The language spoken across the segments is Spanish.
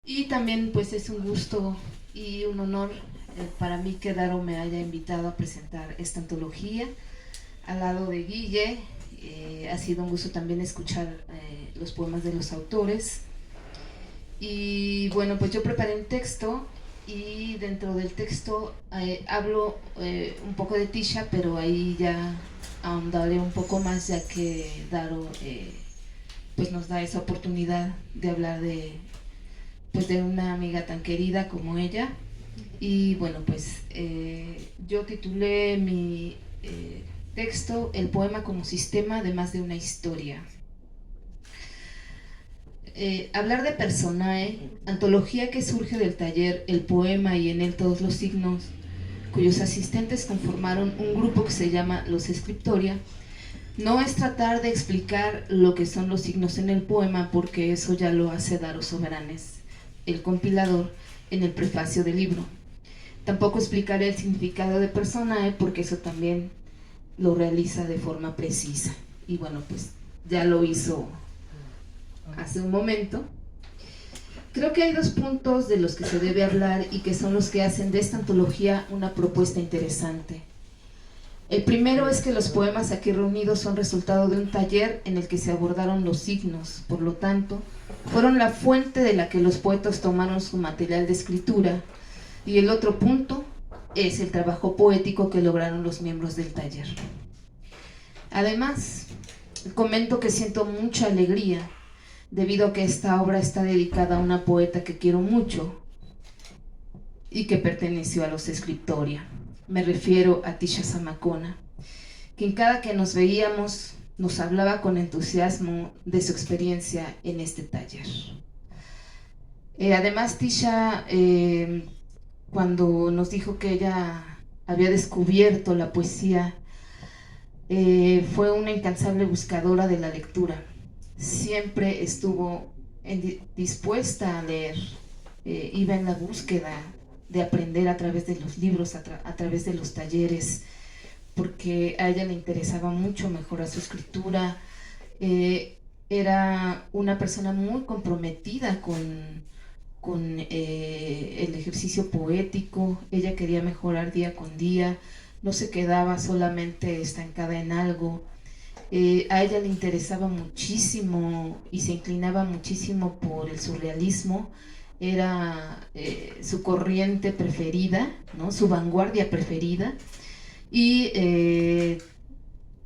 Y también pues es un gusto y un honor para mí que Daro me haya invitado a presentar esta antología al lado de Guille. Ha sido un gusto también escuchar los poemas de los autores. Y bueno, pues yo preparé un texto y dentro del texto hablo un poco de Tisha, pero ahí ya ahondaré un poco más, ya que Daro pues nos da esa oportunidad de hablar pues de una amiga tan querida como ella. Y bueno, pues yo titulé mi texto El poema como sistema de más de una historia. Hablar de Personae, antología que surge del taller El Poema y en él todos los signos, cuyos asistentes conformaron un grupo que se llama Los Scriptoria, no es tratar de explicar lo que son los signos en el poema, porque eso ya lo hace Daro Soberanes, el compilador, en el prefacio del libro. Tampoco explicaré el significado de Personae, porque eso también lo realiza de forma precisa. Y bueno, pues ya lo hizo hace un momento. Creo que hay dos puntos de los que se debe hablar y que son los que hacen de esta antología una propuesta interesante. El primero es que los poemas aquí reunidos son resultado de un taller en el que se abordaron los signos, por lo tanto, fueron la fuente de la que los poetas tomaron su material de escritura. Y el otro punto es el trabajo poético que lograron los miembros del taller. Además, comento que siento mucha alegría debido a que esta obra está dedicada a una poeta que quiero mucho y que perteneció a los Scriptoria. Me refiero a Tisha Zamacona, quien cada que nos veíamos nos hablaba con entusiasmo de su experiencia en este taller. Además, Tisha, cuando nos dijo que ella había descubierto la poesía, fue una incansable buscadora de la lectura. Siempre estuvo dispuesta a leer, iba en la búsqueda de aprender a través de los libros, a través de los talleres, porque a ella le interesaba mucho mejorar su escritura. Era una persona muy comprometida con el ejercicio poético. Ella quería mejorar día con día, no se quedaba solamente estancada en algo. A ella le interesaba muchísimo y se inclinaba muchísimo por el surrealismo. Era su corriente preferida, ¿no? Su vanguardia preferida. Y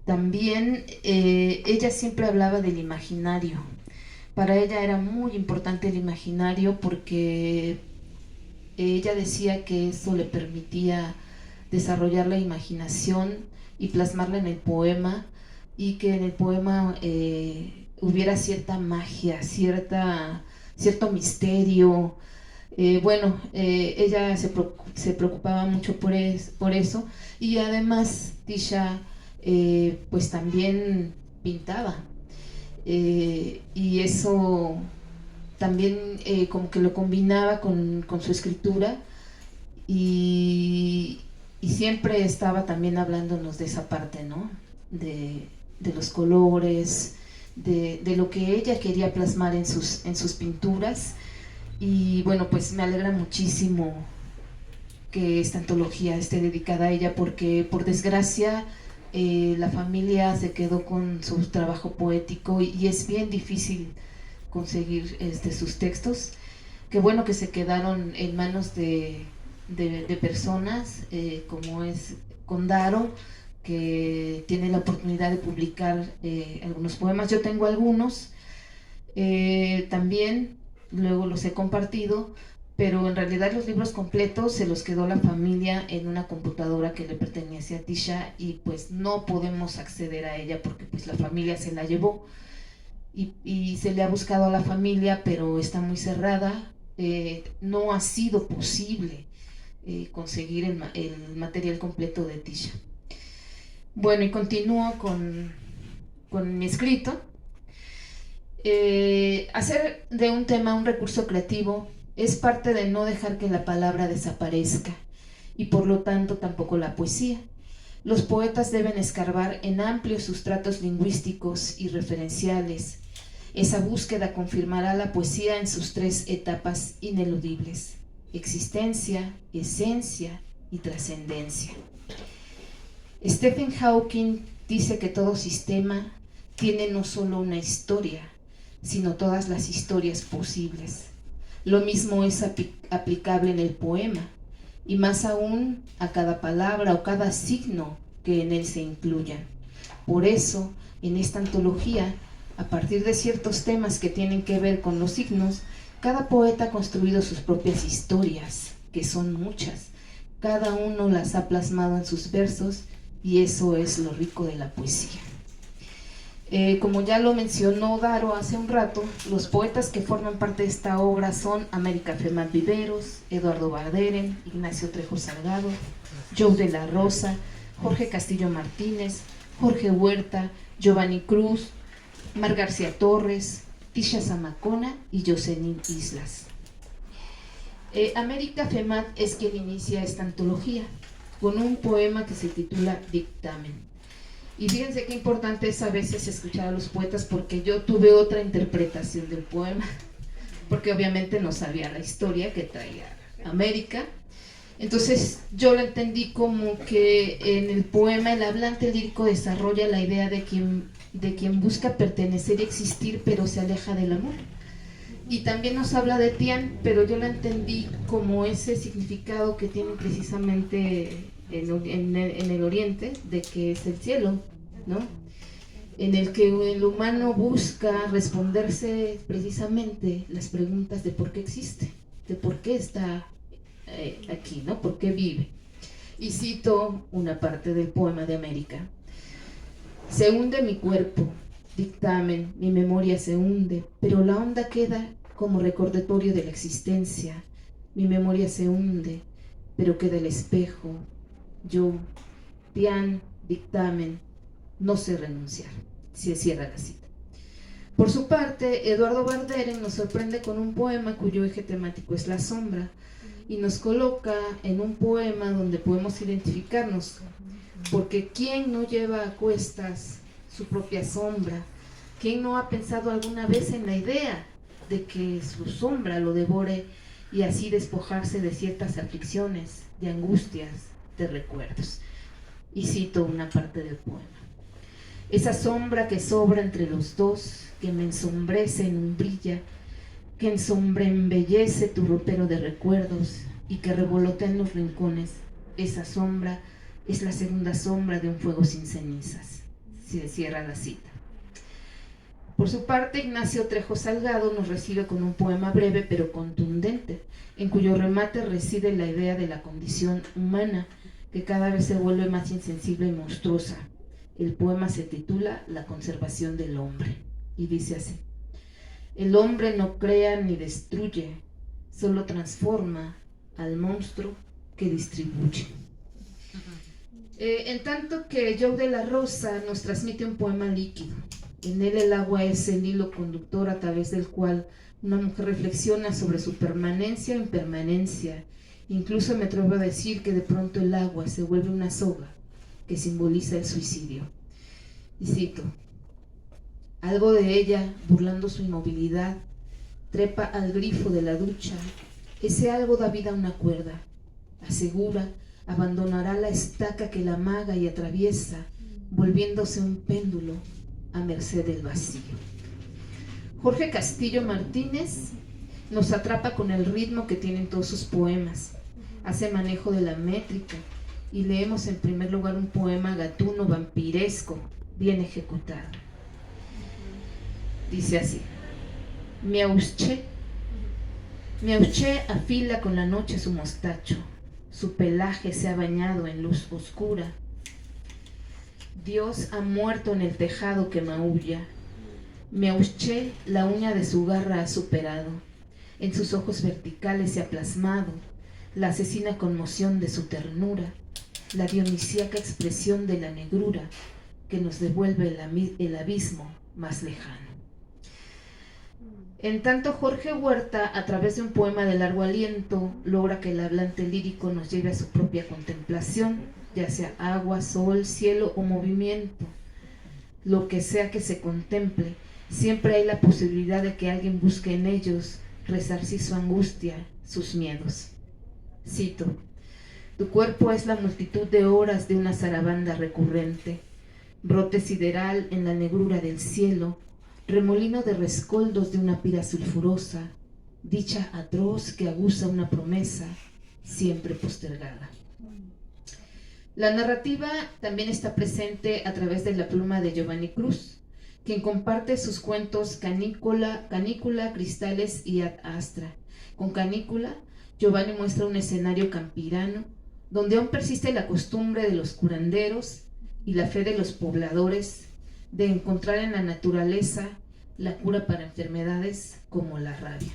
también ella siempre hablaba del imaginario. Para ella era muy importante el imaginario porque ella decía que eso le permitía desarrollar la imaginación y plasmarla en el poema, y que en el poema hubiera cierta magia, cierto misterio. Ella se preocupaba mucho por eso, y además Tisha pues también pintaba, y eso también como que lo combinaba con su escritura, y siempre estaba también hablándonos de esa parte, ¿no? De los colores, de lo que ella quería plasmar en sus pinturas. Y bueno, pues me alegra muchísimo que esta antología esté dedicada a ella, porque por desgracia la familia se quedó con su trabajo poético y es bien difícil conseguir sus textos. Qué bueno que se quedaron en manos de personas como es Condaro, que tiene la oportunidad de publicar algunos poemas. Yo tengo algunos también, luego los he compartido, pero en realidad los libros completos se los quedó la familia en una computadora que le pertenece a Tisha, y pues no podemos acceder a ella porque pues la familia se la llevó, y se le ha buscado a la familia, pero está muy cerrada. No ha sido posible conseguir el material completo de Tisha. Bueno, y continúo con mi escrito. Hacer de un tema un recurso creativo es parte de no dejar que la palabra desaparezca, y por lo tanto tampoco la poesía. Los poetas deben escarbar en amplios sustratos lingüísticos y referenciales, Esa búsqueda confirmará la poesía en sus tres etapas ineludibles: existencia, esencia y trascendencia. Stephen Hawking dice que todo sistema tiene no solo una historia, sino todas las historias posibles. Lo mismo es aplicable en el poema, y más aún a cada palabra o cada signo que en él se incluyan. Por eso, en esta antología, a partir de ciertos temas que tienen que ver con los signos, cada poeta ha construido sus propias historias, que son muchas. Cada uno las ha plasmado en sus versos, y eso es lo rico de la poesía. Como ya lo mencionó Daro hace un rato, los poetas que forman parte de esta obra son América Femat Viveros, Eduardo Barderen, Ignacio Trejo Salgado, Joe de la Rosa, Jorge Castillo Martínez, Jorge Huerta, Giovanni Cruz, Mar García Torres, Tisha Zamacona y Jocelyn Islas. América Femat es quien inicia esta antología con un poema que se titula Dictamen. Y fíjense qué importante es a veces escuchar a los poetas, porque yo tuve otra interpretación del poema, porque obviamente no sabía la historia que traía América. Entonces yo lo entendí como que en el poema el hablante lírico desarrolla la idea de quien busca pertenecer y existir, pero se aleja del amor. Y también nos habla de Tian, pero yo la entendí como ese significado que tiene precisamente en el oriente, de que es el cielo, ¿no? En el que el humano busca responderse precisamente las preguntas de por qué existe, de por qué está aquí, ¿no? ¿Por qué vive? Y cito una parte del poema de América. Se hunde mi cuerpo, dictamen, mi memoria se hunde, pero la onda queda como recordatorio de la existencia. Mi memoria se hunde, pero queda el espejo. Yo, Tian, dictamen, no sé renunciar. Se cierra la cita. Por su parte, Eduardo Barderen nos sorprende con un poema cuyo eje temático es la sombra, y nos coloca en un poema donde podemos identificarnos, porque ¿quién no lleva a cuestas su propia sombra? ¿Quién no ha pensado alguna vez en la idea de que su sombra lo devore y así despojarse de ciertas aflicciones, de angustias, de recuerdos? Y cito una parte del poema. Esa sombra que sobra entre los dos, que me ensombrece en un brilla, que embellece tu ropero de recuerdos y que revolotea en los rincones, esa sombra es la segunda sombra de un fuego sin cenizas. Se cierra la cita. Por su parte, Ignacio Trejo Salgado nos recibe con un poema breve pero contundente, en cuyo remate reside la idea de la condición humana, que cada vez se vuelve más insensible y monstruosa. El poema se titula La conservación del hombre, y dice así: el hombre no crea ni destruye, solo transforma al monstruo que distribuye. En tanto que Joe de la Rosa nos transmite un poema líquido. En él el agua es el hilo conductor a través del cual una mujer reflexiona sobre su permanencia o impermanencia. Incluso me atrevo a decir que de pronto el agua se vuelve una soga que simboliza el suicidio. Y cito: algo de ella, burlando su inmovilidad, trepa al grifo de la ducha. Ese algo da vida a una cuerda. Asegura, abandonará la estaca que la amaga y atraviesa, volviéndose un péndulo a merced del vacío. Jorge Castillo Martínez nos atrapa con el ritmo que tienen todos sus poemas. Hace manejo de la métrica y leemos en primer lugar un poema gatuno vampiresco, bien ejecutado. Dice así: Miauché afila con la noche su mostacho, su pelaje se ha bañado en luz oscura. Dios ha muerto en el tejado que maulla. Miauché, la uña de su garra ha superado, en sus ojos verticales se ha plasmado la asesina conmoción de su ternura, la dionisíaca expresión de la negrura que nos devuelve el abismo más lejano. En tanto, Jorge Huerta, a través de un poema de largo aliento, logra que el hablante lírico nos lleve a su propia contemplación, ya sea agua, sol, cielo o movimiento. Lo que sea que se contemple, Siempre hay la posibilidad de que alguien busque en ellos resarcir su angustia, sus miedos. Cito: tu cuerpo es la multitud de horas de una zarabanda recurrente, brote sideral en la negrura del cielo, remolino de rescoldos de una pira sulfurosa, dicha atroz que aguza una promesa siempre postergada. La narrativa también está presente a través de la pluma de Giovanni Cruz, quien comparte sus cuentos Canícula, Cristales y Ad Astra. Con Canícula, Giovanni muestra un escenario campirano donde aún persiste la costumbre de los curanderos y la fe de los pobladores de encontrar en la naturaleza la cura para enfermedades como la rabia.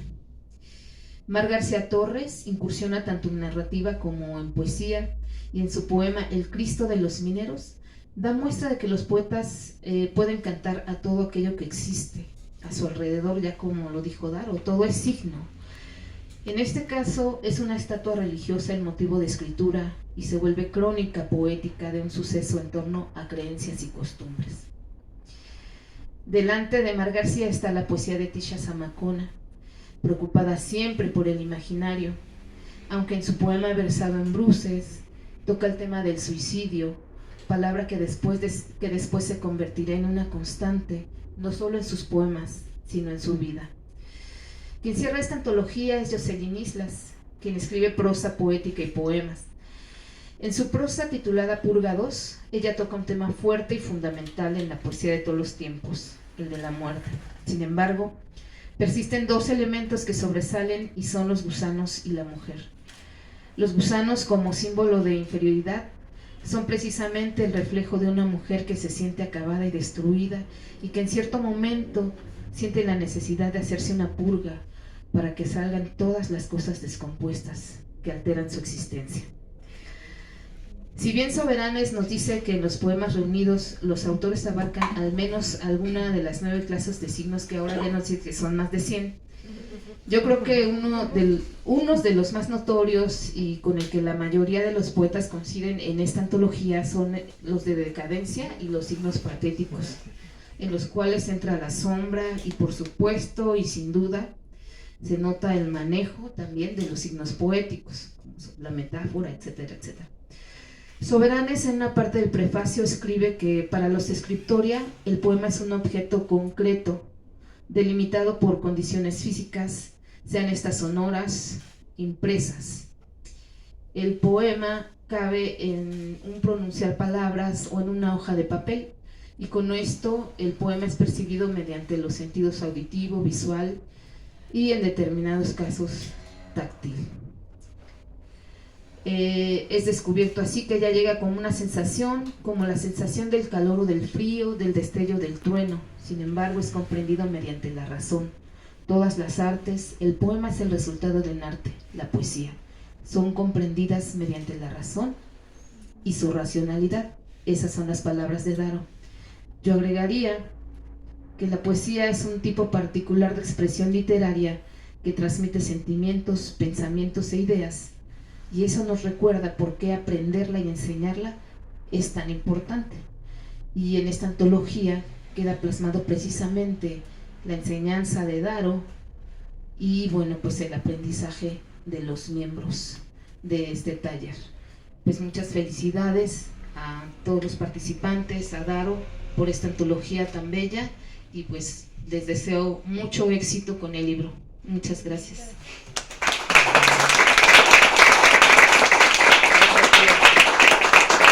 Mar García Torres incursiona tanto en narrativa como en poesía, y en su poema El Cristo de los Mineros da muestra de que los poetas pueden cantar a todo aquello que existe a su alrededor, ya como lo dijo Daro, todo es signo. En este caso es una estatua religiosa el motivo de escritura y se vuelve crónica poética de un suceso en torno a creencias y costumbres. Delante de Mar García está la poesía de Tisha Zamacona, preocupada siempre por el imaginario, aunque en su poema versado en bruces toca el tema del suicidio, palabra que después se convertirá en una constante, no solo en sus poemas, sino en su vida. Quien cierra esta antología es Jocelyn Islas, quien escribe prosa poética y poemas. En su prosa titulada Purga 2, ella toca un tema fuerte y fundamental en la poesía de todos los tiempos, el de la muerte. Sin embargo, persisten dos elementos que sobresalen y son los gusanos y la mujer. Los gusanos, como símbolo de inferioridad, son precisamente el reflejo de una mujer que se siente acabada y destruida y que en cierto momento siente la necesidad de hacerse una purga para que salgan todas las cosas descompuestas que alteran su existencia. Si bien Soberanes nos dice que en los poemas reunidos los autores abarcan al menos alguna de las 9 clases de signos, que ahora ya nos dice que son más de 100, yo creo que unos de los más notorios y con el que la mayoría de los poetas coinciden en esta antología son los de decadencia y los signos patéticos, en los cuales entra la sombra y por supuesto y sin duda se nota el manejo también de los signos poéticos, como la metáfora, etcétera, etcétera. Soberanes en una parte del prefacio escribe que para los Scriptoria el poema es un objeto concreto, delimitado por condiciones físicas, sean estas sonoras, impresas. El poema cabe en un pronunciar palabras o en una hoja de papel, y con esto el poema es percibido mediante los sentidos auditivo, visual y en determinados casos táctil. Es descubierto así que ya llega como una sensación, como la sensación del calor o del frío, del destello del trueno. Sin embargo, es comprendido mediante la razón. Todas las artes, el poema es el resultado de un arte, la poesía. Son comprendidas mediante la razón y su racionalidad. Esas son las palabras de Daro. Yo agregaría que la poesía es un tipo particular de expresión literaria que transmite sentimientos, pensamientos e ideas, y eso nos recuerda por qué aprenderla y enseñarla es tan importante. Y en esta antología queda plasmado precisamente la enseñanza de Daro y bueno, pues el aprendizaje de los miembros de este taller. Pues muchas felicidades a todos los participantes, a Daro por esta antología tan bella, y pues les deseo mucho éxito con el libro. Muchas gracias.